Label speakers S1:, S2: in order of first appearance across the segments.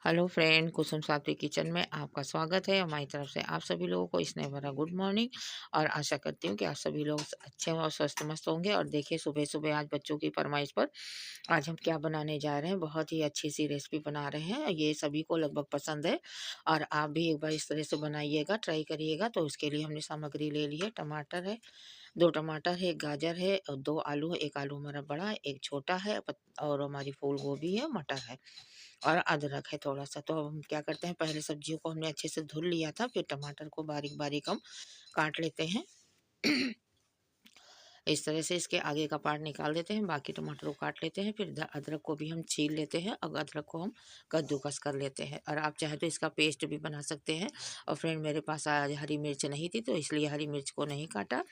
S1: Hello friend, कुसुम सात्विक kitchen में आपका स्वागत है। हमारी तरफ से आप सभी लोगों को स्नेह भरा गुड मॉर्निंग। और आशा करती हूँ कि आप सभी लोग अच्छे और स्वस्थ मस्त होंगे। और देखिए, सुबह सुबह आज बच्चों की फरमाइश पर आज हम क्या बनाने जा रहे हैं। बहुत ही अच्छी सी रेसिपी बना रहे हैं, ये सभी को लगभग पसंद है। और आप भी एक बार इस तरह से बनाइएगा, ट्राई करिएगा। तो उसके लिए हमने सामग्री ले ली है। टमाटर है, 2 टमाटर है, 1 गाजर है और 2 आलू है। 1 आलू हमारा बड़ा है, 1 छोटा है, और हमारी फूल गोभी है, मटर है और अदरक है थोड़ा-सा। तो अब हम क्या करते हैं, पहले सब्जियों को हमने अच्छे से धुल लिया था, फिर टमाटर को बारीक-बारीक हम काट लेते हैं। इस तरह से इसके आगे का पार्ट निकाल देते हैं, बाकी टमाटर को काट लेते हैं। फिर अदरक को भी हम छील लेते हैं और अदरक को हम कद्दूकस कर लेते हैं। और आप चाहे तो इसका पेस्ट भी बना सकते हैं। और फ्रेंड, मेरे पास आज हरी मिर्च नहीं थी, तो इसलिए हरी मिर्च को नहीं काटा।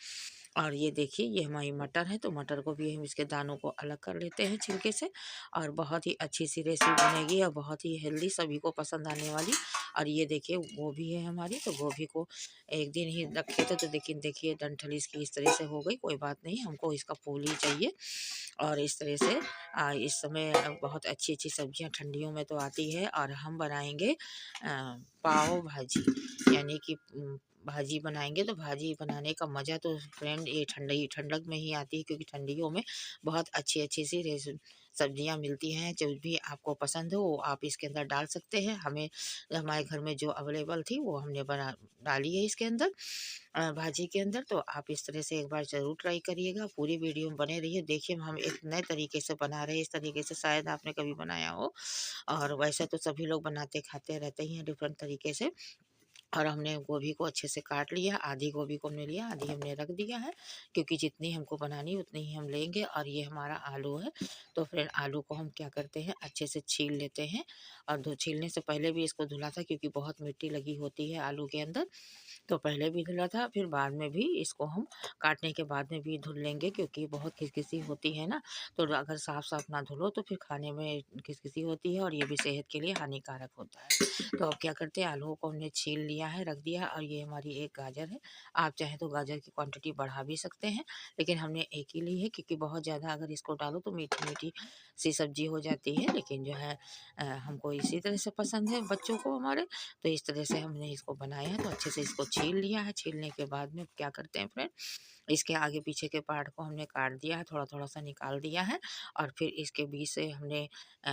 S1: और ये देखिए, ये हमारी मटर है, तो मटर को भी हम इसके दानों को अलग कर लेते हैं छिलके से। और बहुत ही अच्छी सी रेसिपी बनेगी और बहुत ही हेल्दी, सभी को पसंद आने वाली। और ये देखिए, गोभी है हमारी, तो गोभी को एक दिन ही रखे थे, तो लेकिन देखिए डंठल इसकी इस तरह से हो गई। कोई बात नहीं, हमको इसका फूल ही चाहिए। और इस तरह से इस समय बहुत अच्छी अच्छी सब्जियां ठंडियों में तो आती है। और हम बनाएंगे पाव भाजी, यानी कि भाजी बनाएंगे। तो भाजी बनाने का मज़ा तो फ्रेंड ये ठंडक में ही आती है, क्योंकि ठंडियों में बहुत अच्छी अच्छी सी सब्जियां मिलती हैं। जो भी आपको पसंद हो वो आप इसके अंदर डाल सकते हैं। हमें हमारे घर में जो अवेलेबल थी वो हमने बना डाली है इसके अंदर, भाजी के अंदर। तो आप इस तरह से एक बार ज़रूर ट्राई करिएगा। पूरी वीडियो में बने रहिए। देखिए, हम एक नए तरीके से बना रहे हैं। इस तरीके से शायद आपने कभी बनाया हो। और वैसे तो सभी लोग बनाते खाते रहते ही हैं डिफरेंट तरीके से। और हमने गोभी को अच्छे से काट लिया, आधी गोभी को हमने लिया, आधी हमने रख दिया है, क्योंकि जितनी हमको बनानी उतनी ही हम लेंगे। और ये हमारा आलू है, तो फिर आलू को हम क्या करते हैं, अच्छे से छील लेते हैं। और छीलने से पहले भी इसको धुला था, क्योंकि बहुत मिट्टी लगी होती है आलू के अंदर। तो पहले भी धुला था, फिर बाद में भी इसको हम काटने के बाद में भी धुल लेंगे, क्योंकि बहुत खिसखिसी होती है ना। तो अगर साफ साफ ना धुलो तो फिर खाने में खिसखिसी होती है, और ये भी सेहत के लिए हानिकारक होता है। तो अब क्या करते हैं, आलूओं को हमने छील लिया है, रख दिया है। और ये हमारी 1 गाजर है। आप चाहे तो गाजर की क्वांटिटी बढ़ा भी सकते हैं, लेकिन हमने एक ही ली है, क्योंकि बहुत ज़्यादा अगर इसको डालो तो मीठी मीठी सी सब्जी हो जाती है। लेकिन जो है हमको इसी तरह से पसंद है बच्चों को हमारे। तो इस तरह से हमने इसको बनाया है। तो अच्छे से इसको छील लिया है। छीलने के बाद में क्या करते हैं फ्रेंड, इसके आगे पीछे के पार्ट को हमने काट दिया है, थोड़ा थोड़ा सा निकाल दिया है। और फिर इसके बीच से हमने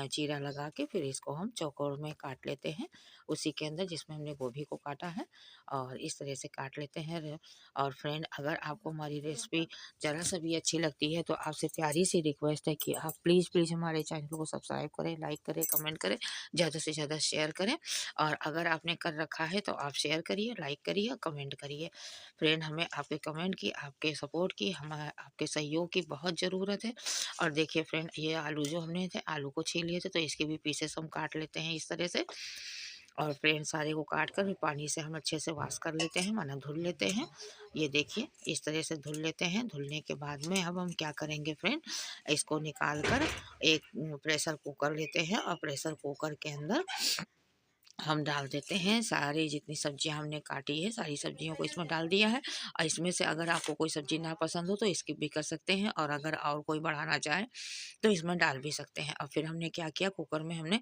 S1: चीरा लगा के फिर इसको हम चौकोर में काट लेते हैं, उसी के अंदर जिसमें हमने गोभी को काटा है। और इस तरह से काट लेते हैं। और फ्रेंड, अगर आपको हमारी रेसिपी ज़रा सा भी अच्छी लगती है, तो आपसे प्यारी सी रिक्वेस्ट है कि आप प्लीज़ प्लीज़ हमारे चैनल को सब्सक्राइब करें, लाइक करें, कमेंट करें, ज़्यादा से ज़्यादा शेयर करें। और अगर आपने कर रखा है तो आप शेयर करिए, लाइक करिए, कमेंट करिए। फ्रेंड, हमें आपके कमेंट की, आपके सपोर्ट की, हमें आपके सहयोग की बहुत ज़रूरत है। और देखिए फ्रेंड, ये आलू जो हमने थे, आलू को छील लिए थे, तो इसके भी पीसेस हम काट लेते हैं इस तरह से। और फ्रेंड, सारे को काट कर फिर पानी से हम अच्छे से वॉश कर लेते हैं, माना धुल लेते हैं। ये देखिए, इस तरह से धुल लेते हैं। धुलने के बाद में अब हम क्या करेंगे फ्रेंड, इसको निकाल कर एक प्रेशर कुकर लेते हैं। और प्रेशर कुकर के अंदर हम डाल देते हैं सारी जितनी सब्जियां हमने काटी है, सारी सब्जियों को इसमें डाल दिया है। और इसमें से अगर आपको कोई सब्जी ना पसंद हो तो स्किप भी कर सकते हैं, और अगर और कोई बढ़ाना चाहे तो इसमें डाल भी सकते हैं। और फिर हमने क्या किया, कुकर में हमने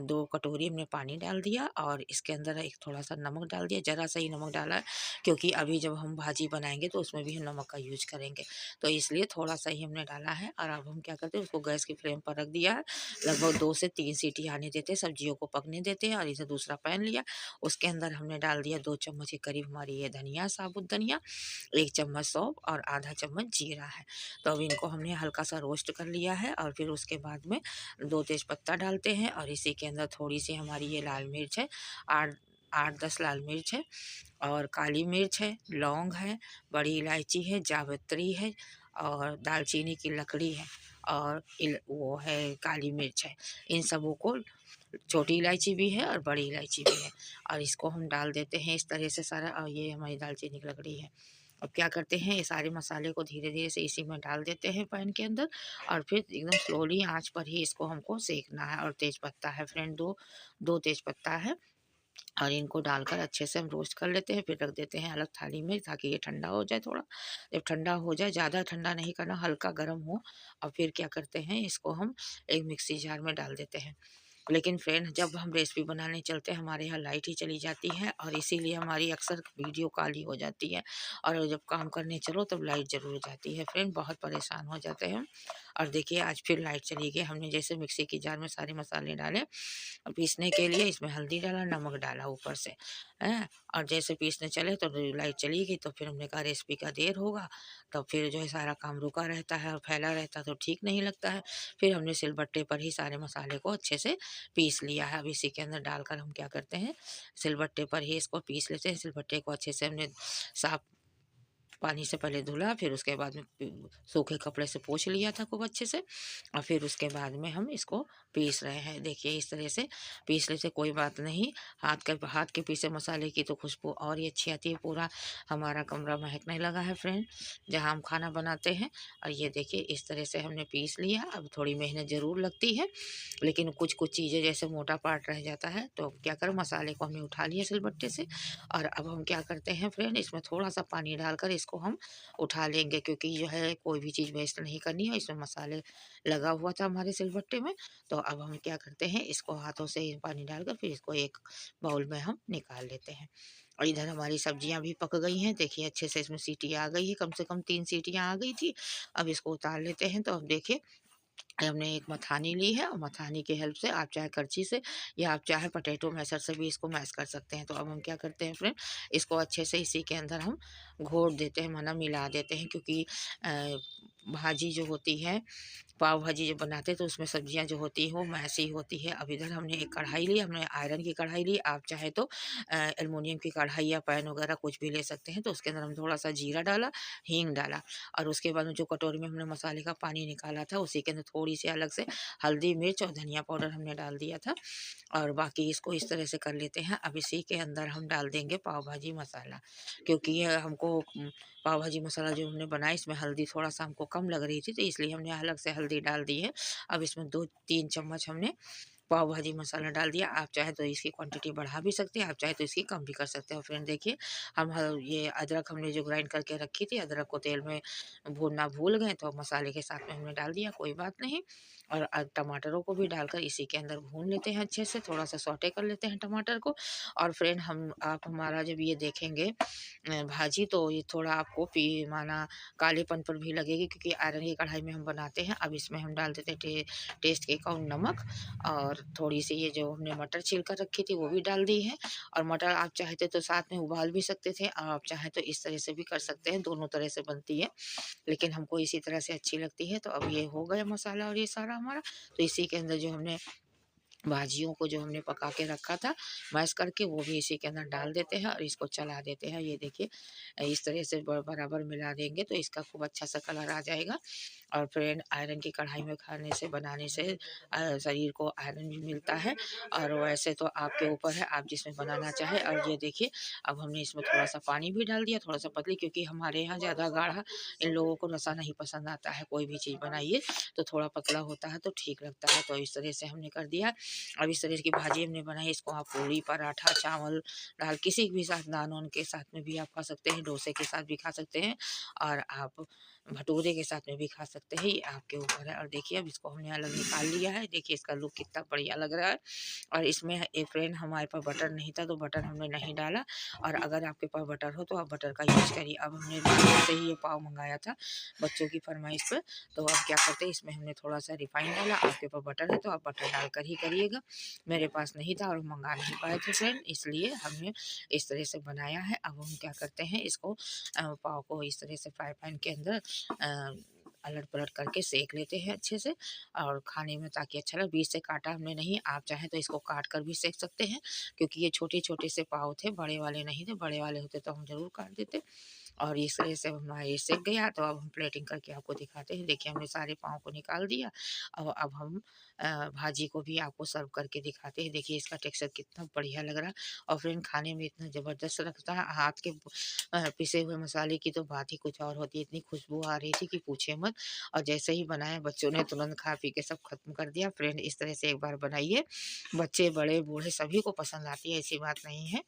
S1: 2 कटोरी हमने पानी डाल दिया, और इसके अंदर एक थोड़ा सा नमक डाल दिया, ज़रा सा ही नमक डाला है, क्योंकि अभी जब हम भाजी बनाएंगे तो उसमें भी हम नमक का यूज करेंगे। तो इसलिए थोड़ा सा ही हमने डाला है। और अब हम क्या करते हैं, उसको गैस की फ्लेम पर रख दिया है। लगभग 2 से 3 सीटी आने देते हैं, सब्जियों को पकने देते हैं। और इसे दूसरा पैन लिया, उसके अंदर हमने डाल दिया 2 चम्मच के करीब हमारी ये धनिया, साबुत धनिया, 1 चम्मच सौंफ और आधा चम्मच जीरा है। तो अब इनको हमने हल्का सा रोस्ट कर लिया है। और फिर उसके बाद में 2 तेज पत्ता डालते हैं, और इसी के अंदर थोड़ी सी हमारी ये लाल मिर्च है, 8-10 लाल मिर्च है, और काली मिर्च है, लौंग है, बड़ी इलायची है, जावित्री है, और दालचीनी की लकड़ी है, और वो है काली मिर्च है। इन सबों को, छोटी इलायची भी है और बड़ी इलायची भी है, और इसको हम डाल देते हैं इस तरह से सारा। और ये हमारी दालचीनी की लकड़ी है। अब क्या करते हैं, ये सारे मसाले को धीरे धीरे से इसी में डाल देते हैं पैन के अंदर। और फिर एकदम स्लोली आंच पर ही इसको हमको सेकना है। और तेज पत्ता है फ्रेंड, दो तेज पत्ता है, और इनको डालकर अच्छे से हम रोस्ट कर लेते हैं। फिर रख देते हैं अलग थाली में, ताकि ये ठंडा हो जाए थोड़ा। जब ठंडा हो जाए, ज़्यादा ठंडा नहीं करना, हल्का गर्म हो। और फिर क्या करते हैं, इसको हम एक मिक्सी जार में डाल देते हैं। लेकिन फ्रेंड जब हम रेसिपी बनाने चलते हैं हमारे यहाँ लाइट ही चली जाती है और इसीलिए हमारी अक्सर वीडियो काली हो जाती है। और जब काम करने चलो तब लाइट ज़रूर जाती है फ्रेंड, बहुत परेशान हो जाते हैं हम। और देखिए आज फिर लाइट चली गई। हमने जैसे मिक्सी की जार में सारे मसाले डाले पीसने के लिए, इसमें हल्दी डाला, नमक डाला ऊपर से हैं। और जैसे पीसने चले तो लाइट चली गई, तो फिर हमने कहा रेसिपी का देर होगा, तो फिर जो है सारा काम रुका रहता है और फैला रहता है तो ठीक नहीं लगता है। फिर हमने सिलबट्टे पर ही सारे मसाले को अच्छे से पीस लिया है। अब इसी के अंदर डालकर हम क्या करते हैं, सिलबट्टे पर ही इसको पीस लेते हैं। सिलबट्टे को अच्छे से हमने साफ पानी से पहले धुला, फिर उसके बाद में सूखे कपड़े से पोंछ लिया था खूब अच्छे से, और फिर उसके बाद में हम इसको पीस रहे हैं। देखिए इस तरह से पीस लेते, कोई बात नहीं। हाथ के पीसे मसाले की तो खुशबू और ही अच्छी आती है। पूरा हमारा कमरा महकने लगा है फ्रेंड, जहाँ हम खाना बनाते हैं। और ये देखिए इस तरह से हमने पीस लिया। अब थोड़ी मेहनत ज़रूर लगती है, लेकिन कुछ कुछ चीज़ें जैसे मोटा पार्ट रह जाता है तो क्या करें, मसाले को हमने उठा लिया सिलबट्टे से। और अब हम क्या करते हैं फ्रेंड, इसमें थोड़ा सा पानी डालकर इसको हम उठा लेंगे, क्योंकि जो है कोई भी चीज़ वेस्ट नहीं करनी है। इसमें मसाले लगा हुआ था हमारे सिलबट्टे में, तो अब हम क्या करते हैं, इसको हाथों से ही पानी डालकर फिर इसको एक बाउल में हम निकाल लेते हैं। और इधर हमारी सब्जियां भी पक गई हैं। देखिए अच्छे से इसमें सीटी आ गई है, कम से कम 3 सीटियां आ गई थी। अब इसको उतार लेते हैं। तो अब देखिए हमने एक मथानी ली है, और मथानी की हेल्प से आप चाहे करछी से या आप चाहे पोटैटो मैशर से भी इसको मैश कर सकते हैं। तो अब हम क्या करते हैं फ्रेंड, इसको अच्छे से इसी के अंदर हम घोट देते हैं, माना मिला देते हैं। क्योंकि भाजी जो होती है, पाव भाजी जब बनाते हैं तो उसमें सब्जियां जो होती हैं वो मैसी होती है। अब इधर हमने एक कढ़ाई ली, हमने आयरन की कढ़ाई ली। आप चाहे तो एलुमिनियम की कढ़ाई या पैन वगैरह कुछ भी ले सकते हैं। तो उसके अंदर हम थोड़ा सा जीरा डाला, हींग डाला, और उसके बाद में जो कटोरी में हमने मसाले का पानी निकाला था उसी के अंदर थोड़ी सी अलग से हल्दी, मिर्च और धनिया पाउडर हमने डाल दिया था। और बाकी इसको इस तरह से कर लेते हैं। अब इसी के अंदर हम डाल देंगे पाव भाजी मसाला, क्योंकि ये हमको पाव भाजी मसाला जो हमने बनाया इसमें हल्दी थोड़ा सा हमको कम लग रही थी, तो इसलिए हमने अलग से हल्दी डाल दी है। अब इसमें 2-3 चम्मच हमने पाव भाजी मसाला डाल दिया। आप चाहे तो इसकी क्वांटिटी बढ़ा भी सकते हैं, आप चाहे तो इसकी कम भी कर सकते हैं। फ्रेंड देखिए ये अदरक हमने जो ग्राइंड करके रखी थी, अदरक को तेल में भूनना भूल गए तो मसाले के साथ में हमने डाल दिया, कोई बात नहीं। और टमाटरों को भी डालकर इसी के अंदर भून लेते हैं अच्छे से, थोड़ा सा सौटे कर लेते हैं टमाटर को। और फ्रेंड आप हमारा जब ये देखेंगे भाजी, तो ये थोड़ा आपको माना कालेपन पर भी लगेगी, क्योंकि आयरन की कढ़ाई में हम बनाते हैं। अब इसमें हम डाल देते हैं टेस्ट के अकॉर्डिंग नमक, और थोड़ी सी ये जो हमने मटर छील कर रखी थी वो भी डाल दी है। और मटर आप चाहते तो साथ में उबाल भी सकते थे, और आप चाहें तो इस तरह से भी कर सकते हैं, दोनों तरह से बनती है, लेकिन हमको इसी तरह से अच्छी लगती है। तो अब ये हो गया मसाला और ये सारा हमारा। तो इसी के अंदर जो हमने भाजियों को जो हमने पका के रखा था मैश करके, वो भी इसी के अंदर डाल देते हैं और इसको चला देते हैं। ये देखिए इस तरह से बराबर मिला देंगे तो इसका खूब अच्छा सा कलर आ जाएगा। और फ्रेंड आयरन की कढ़ाई में खाने से बनाने से शरीर को आयरन भी मिलता है। और वैसे तो आपके ऊपर है, आप जिसमें बनाना चाहे। और ये देखिए अब हमने इसमें थोड़ा सा पानी भी डाल दिया, थोड़ा सा पतली, क्योंकि हमारे यहाँ ज़्यादा गाढ़ा इन लोगों को रसा नहीं पसंद आता है। कोई भी चीज़ बनाइए तो थोड़ा पतला होता है तो ठीक लगता है। तो इस तरह से हमने कर दिया। अब इस तरह की भाजी हमने बनाई, इसको आप पूरी, पराठा, चावल, दाल किसी भी साथ, नान वान के साथ में भी आप खा सकते हैं, डोसे के साथ भी खा सकते हैं, और आप भटूरे के साथ में भी खा सकते हैं। ये आपके ऊपर है। और देखिए अब इसको हमने अलग निकाल लिया है। देखिए इसका लुक कितना बढ़िया लग रहा है। और इसमें एक फ्रेंड हमारे पास बटर नहीं था तो बटर हमने नहीं डाला, और अगर आपके पास बटर हो तो आप बटर का यूज़ करिए। अब हमने बाहर से ही ये पाव मंगाया था बच्चों की फरमाइश पर, तो अब क्या करते हैं, इसमें हमने थोड़ा सा रिफाइंड डाला। आपके पास बटर है तो आप बटर डालकर ही करिएगा। मेरे पास नहीं था और मंगा नहीं पाए थे फ्रेंड, इसलिए हमने इस तरह से बनाया है। अब हम क्या करते हैं, इसको पाव को इस तरह से फ्राई पैन के अंदर अलट पलट करके सेक लेते हैं अच्छे से, और खाने में ताकि अच्छा लगे। बीच से काटा हमने नहीं, आप चाहें तो इसको काट कर भी सेक सकते हैं, क्योंकि ये छोटे छोटे से पाव थे, बड़े वाले नहीं थे। बड़े वाले होते तो हम ज़रूर काट देते। और इस तरह से हमारा ये सेक गया, तो अब हम प्लेटिंग करके आपको दिखाते हैं। देखिए हमने सारे पाव को निकाल दिया। अब हम भाजी को भी आपको सर्व करके दिखाते हैं। देखिए इसका टेक्सचर कितना बढ़िया लग रहा है, और फ्रेंड खाने में इतना ज़बरदस्त लगता है। हाथ के पिसे हुए मसाले की तो बात ही कुछ और होती है। इतनी खुशबू आ रही थी कि पूछिए मत। और जैसे ही बनाया बच्चों ने तुरंत खा पी के सब खत्म कर दिया। फ्रेंड इस तरह से एक बार बनाइए, बच्चे बड़े बूढ़े सभी को पसंद आती है, ऐसी बात नहीं है।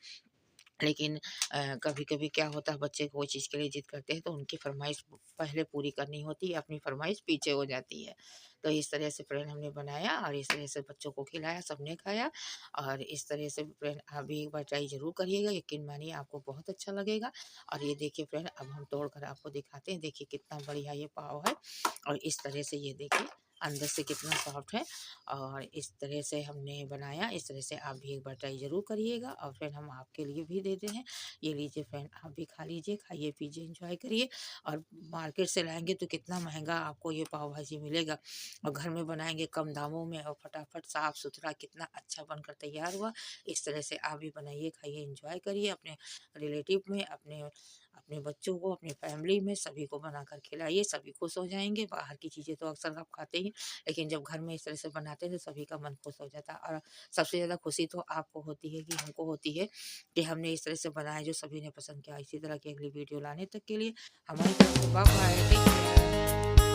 S1: लेकिन कभी-कभी क्या होता है, बच्चे कोई चीज़ के लिए ज़िद करते हैं तो उनकी फ़रमाइश पहले पूरी करनी होती है, अपनी फ़रमाइश पीछे हो जाती है। तो इस तरह से फ्रेंड हमने बनाया और इस तरह से बच्चों को खिलाया, सबने खाया। और इस तरह से फ्रेंड आप भी एक बार ट्राई ज़रूर करिएगा, यकीन मानिए आपको बहुत अच्छा लगेगा। और ये देखिए फ्रेंड, अब हम तोड़ कर आपको दिखाते हैं, देखिए कितना बढ़िया ये पाव है। और इस तरह से ये देखिए अंदर से कितना सॉफ्ट है। और इस तरह से हमने बनाया, इस तरह से आप भी एक बार ट्राई ज़रूर करिएगा। और फ्रेंड हम आपके लिए भी देते हैं, ये लीजिए फ्रेंड, आप भी खा लीजिए, खाइए पीजिए, एंजॉय करिए। और मार्केट से लाएंगे तो कितना महंगा आपको ये पाव भाजी मिलेगा, और घर में बनाएंगे कम दामों में और फटाफट साफ सुथरा, कितना अच्छा बनकर तैयार हुआ। इस तरह से आप भी बनाइए, खाइए, एंजॉय करिए, अपने रिलेटिव में, अपने अपने बच्चों को, अपनी फैमिली में सभी को बनाकर खिलाइए, सभी खुश हो जाएंगे। बाहर की चीज़ें तो अक्सर आप खाते ही, लेकिन जब घर में इस तरह से बनाते हैं तो सभी का मन खुश हो जाता है। और सबसे ज़्यादा खुशी तो आपको होती है कि हमको होती है कि हमने इस तरह से बनाया जो सभी ने पसंद किया। इसी तरह की अगली वीडियो लाने तक के लिए हमारी तरफ से बाय बाय, टेक केयर।